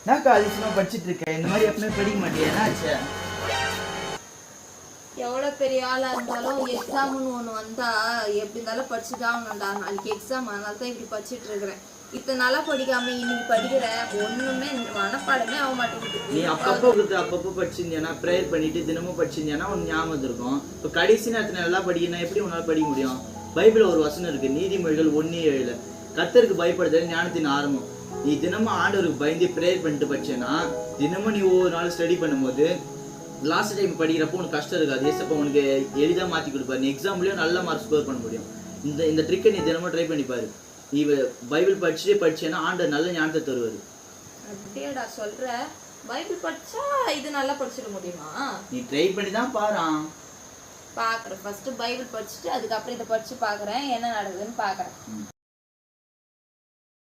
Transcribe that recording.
என்னக்கா அதிசயமா படிச்சுட்டு இருக்கேன்? இந்த மாதிரி எப்பவுமே படிக்க மாட்டியா? என்னாச்சு? எவ்வளோ பெரிய ஆளாக இருந்தாலும் எக்ஸாம்னு ஒன்று வந்தால் எப்படி இருந்தாலும் படிச்சு தான் ஆகணும்டா. நாளைக்கு எக்ஸாம், அதனால தான் இப்படி படிச்சுட்டு இருக்கிறேன். இத்தனை நாளாக படிக்காம இன்னைக்கு படிக்கிறேன். ஒன்றுமே மனப்பாடமே ஆக மாட்டேங்குது. நீ அப்பப்போ படிச்சிருந்தியானா, ப்ரேயர் பண்ணிட்டு தினமும் படிச்சிருந்தியானா உனக்கு ஞாபகம் இருக்கும். இப்போ கடைசி நேரத்தில் நல்லா படிக்கணும், எப்படி உன்னால் படிக்க முடியும்? பைபிள் ஒரு வசனம் இருக்கு, நீதிமொழிகள் 1:7. கர்த்தருக்கு பயப்படுதல் ஞானத்தின் ஆரம்பம். நீ தினமும் ஆண்டவருக்கு பயந்து ப்ரேயர் பண்ணிட்டு படிச்சேன்னா, தினமும் நீ ஒவ்வொரு நாள் ஸ்டடி பண்ணும்போது லாஸ்ட் டைம் படிக்கிறப்போ உனக்கு கஷ்டம் இருக்காது. ஏசப்பா உனக்கு எளிதாக மாற்றி கொடுப்பாரு. நீ எக்ஸாம்லேயும் நல்ல மார்க் ஸ்கோர் பண்ண முடியும். இந்த ட்ரிக்கை நீ தினமும் ட்ரை பண்ணிப்பாரு. நீ பைபிள் படிச்சேன்னா ஆண்டவர் நல்ல ஞானத்தை தருவார். அப்படியேடா சொல்ற? பைபிள் படிச்சா இது நல்லா படிச்சிட முடியுமா? நீ ட்ரை பண்ணி தான் பாரு. பார்க்குறேன். ஃபர்ஸ்ட் பைபிள் படிச்சுட்டு அதுக்கப்புறம் இதை படிச்சு பார்க்குறேன், என்ன நடக்குதுன்னு பார்க்குறேன்.